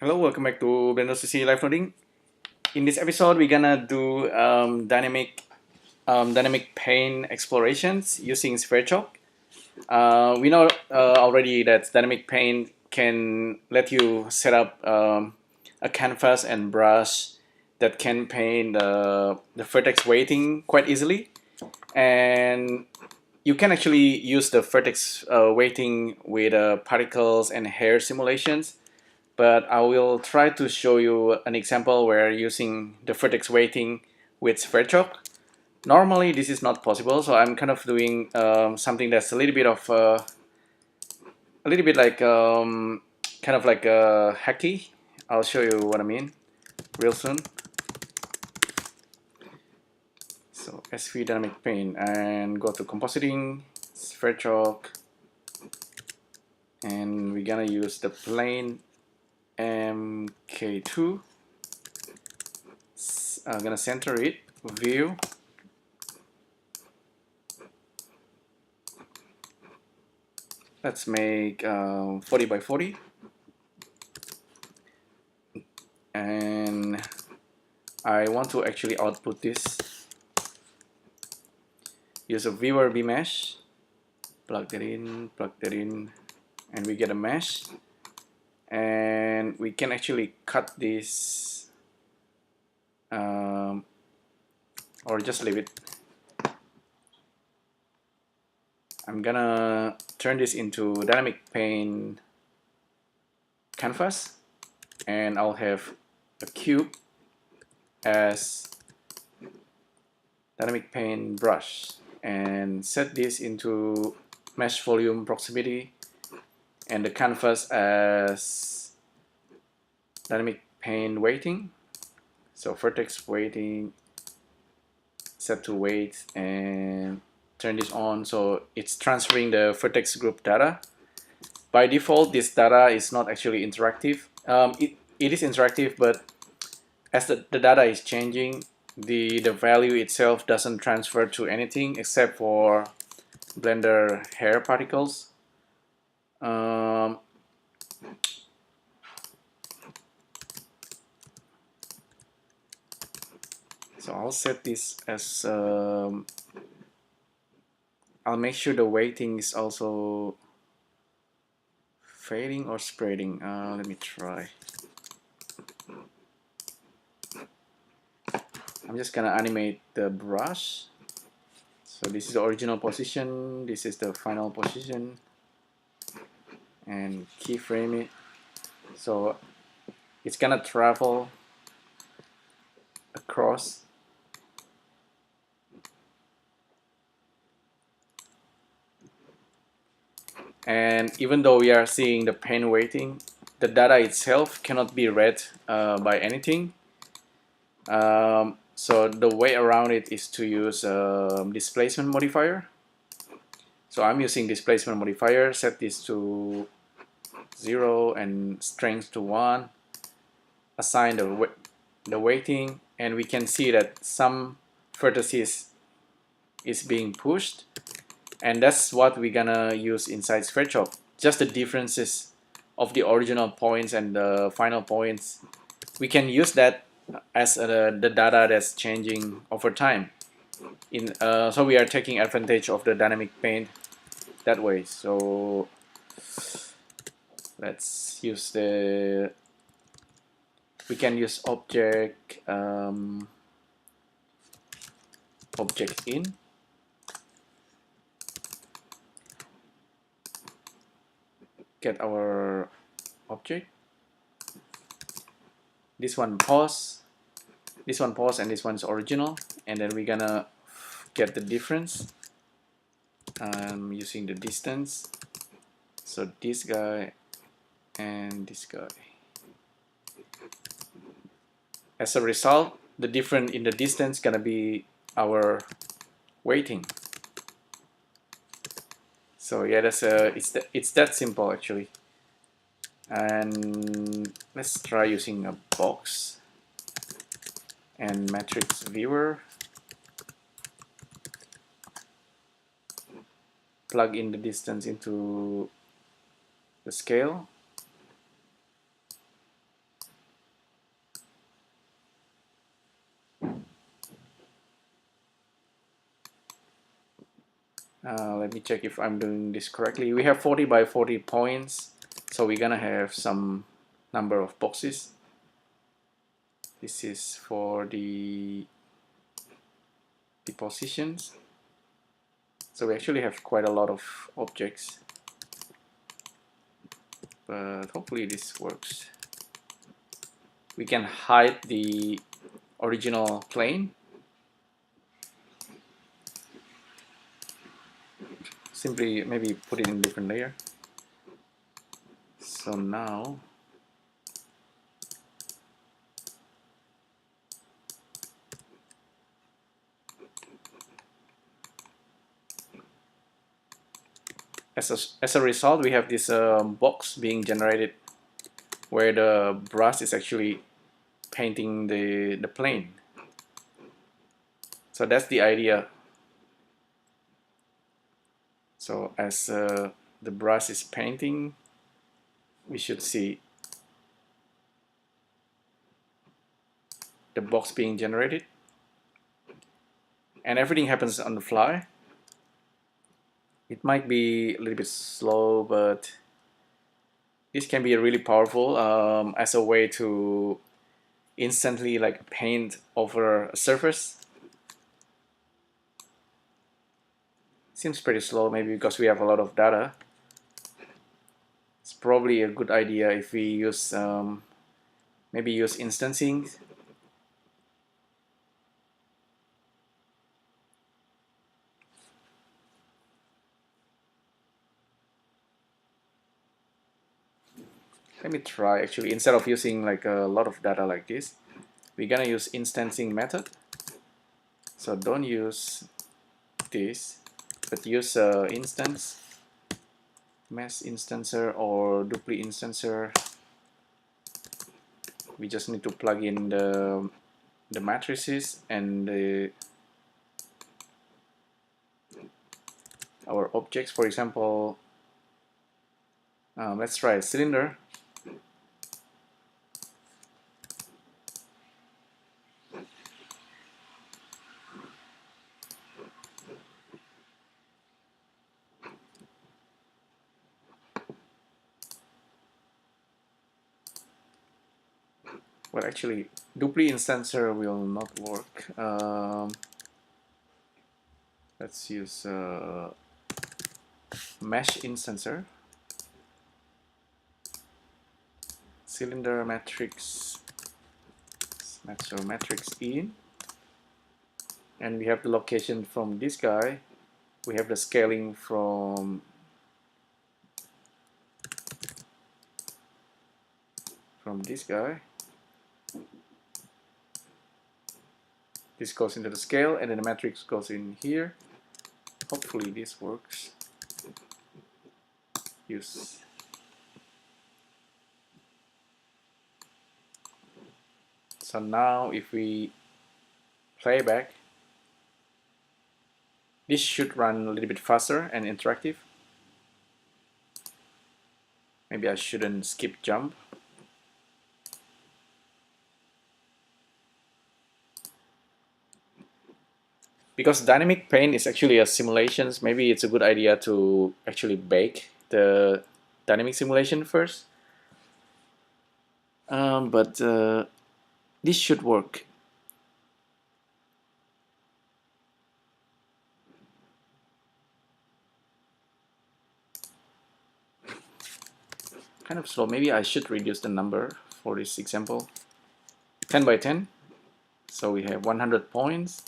Hello, welcome back to Blender CC Live Noding. In this episode, we're gonna do dynamic pane explorations using Sverchok. We know already that dynamic pane can let you set up a canvas and brush that can paint the vertex weighting quite easily, and you can actually use the vertex weighting with particles and hair simulations. But I will try to show you an example where using the vertex weighting with Sverchok. Normally this is not possible, so I'm kind of doing something that's a little bit of kind of like hacky. I'll show you what I mean real soon. So SV dynamic pane and go to compositing, Sverchok, and we're gonna use the plane MK2. I'm gonna center it, view, let's make 40 by 40, and I want to actually output this. Use a viewer bmesh, plug that in, and we get a mesh, and we can actually cut this or just leave it. I'm gonna turn this into dynamic pane canvas, and I'll have a cube as dynamic pane brush, and set this into mesh volume proximity, and the canvas as dynamic pane weighting. So vertex weighting, set to weight, and turn this on so it's transferring the vertex group data. By default, this data is not actually interactive. It is interactive, but as the data is changing, the value itself doesn't transfer to anything except for Blender hair particles. So I'll set this as I'll make sure the weighting is also fading or spreading. Let me try. I'm just gonna animate the brush. So this is the original position, this is the final position, and keyframe it. So it's gonna travel across. And even though we are seeing the pane weighting, the data itself cannot be read by anything. So the way around it is to use displacement modifier. So I'm using displacement modifier, set this to 0 and strength to 1, assign the weighting, and we can see that some vertices is being pushed, and that's what we're gonna use inside Sverchok. Just the differences of the original points and the final points. We can use that as the data that's changing over time. So we are taking advantage of the dynamic paint that way. So let's use we can use object in, get our object, this one pause, and this one's original, and then we're gonna get the difference using the distance. So this guy and this guy. As a result, the difference in the distance gonna be our weighting. So yeah, that's it's that simple actually. And let's try using a box and matrix viewer. Plug in the distance into the scale. check if I'm doing this correctly. We have 40 by 40 points, so we're gonna have some number of boxes. This is for the positions. So we actually have quite a lot of objects, but hopefully this works. We can hide the original plane. Simply maybe put it in a different layer. So now as a result, we have this box being generated where the brush is actually painting the plane. So that's the idea. So as the brush is painting, we should see the box being generated, and everything happens on the fly. It might be a little bit slow, but this can be really powerful as a way to instantly like paint over a surface. Seems pretty slow, maybe because we have a lot of data. It's probably a good idea if we use maybe use instancing. Let me try actually, instead of using like a lot of data like this, we're gonna use instancing method. So don't use this, but use instance, mesh instancer or dupli instancer. We just need to plug in the matrices and our objects. For example, let's try a cylinder. Well, actually, dupli instancer will not work. Let's use mesh instancer. Cylinder matrix, matrix in, and we have the location from this guy. We have the scaling from this guy. This goes into the scale, and then the matrix goes in here. Hopefully this works. Use. So now if we play back, this should run a little bit faster and interactive. Maybe I shouldn't skip jump. Because dynamic paint is actually a simulation, maybe it's a good idea to actually bake the dynamic simulation first. But this should work. Kind of slow. Maybe I should reduce the number for this example. 10 by 10. So we have 100 points.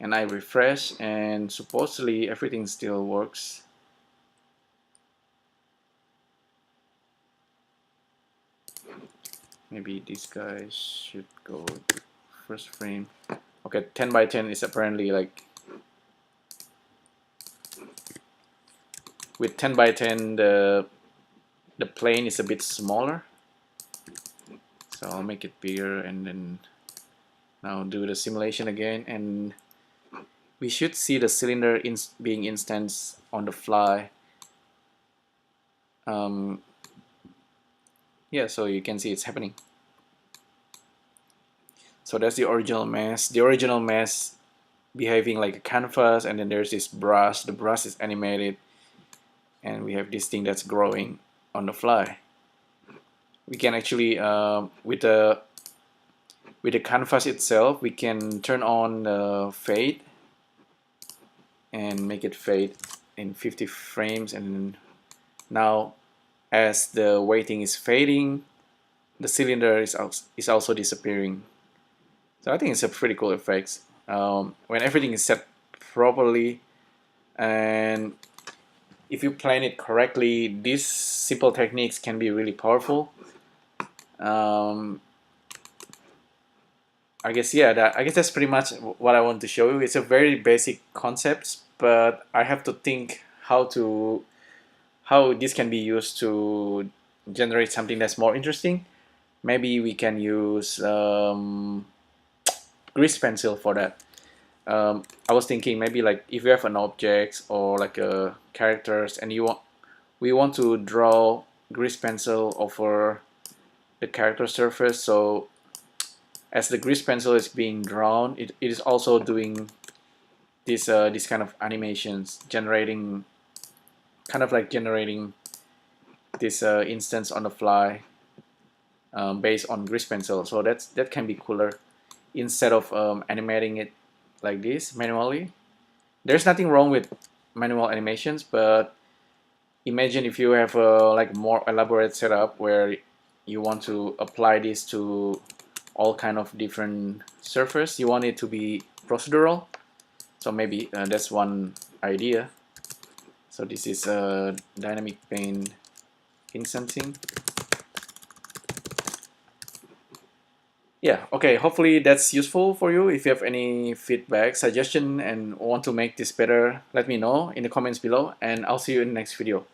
And I refresh, and supposedly everything still works. Maybe this guy should go to first frame. Okay, 10 by 10 is apparently like, with 10 by 10 the plane is a bit smaller. So I'll make it bigger and then now do the simulation again, and we should see the cylinder being instanced on the fly. Yeah, so you can see it's happening. So that's the original mesh. The original mesh behaving like a canvas, and then there's this brush. The brush is animated. and we have this thing that's growing on the fly. We can actually with the canvas itself, we can turn on fade and make it fade in 50 frames, and now as the weighting is fading, the cylinder is also disappearing. So I think it's a pretty cool effect when everything is set properly, and if you plan it correctly, these simple techniques can be really powerful. I guess that's pretty much what I want to show you. It's a very basic concept, but I have to think how this can be used to generate something that's more interesting. Maybe we can use grease pencil for that. I was thinking maybe like if you have an object or like a characters and we want to draw grease pencil over the character surface, so as the grease pencil is being drawn, it is also doing this kind of animations, generating this instance on the fly based on grease pencil. So that can be cooler instead of animating it like this manually. There's nothing wrong with manual animations, but imagine if you have a like more elaborate setup where you want to apply this to all kind of different surface. You want it to be procedural, so maybe that's one idea. So this is a dynamic paint instancing. Yeah, okay, hopefully that's useful for you. If you have any feedback, suggestion, and want to make this better, let me know in the comments below, and I'll see you in the next video.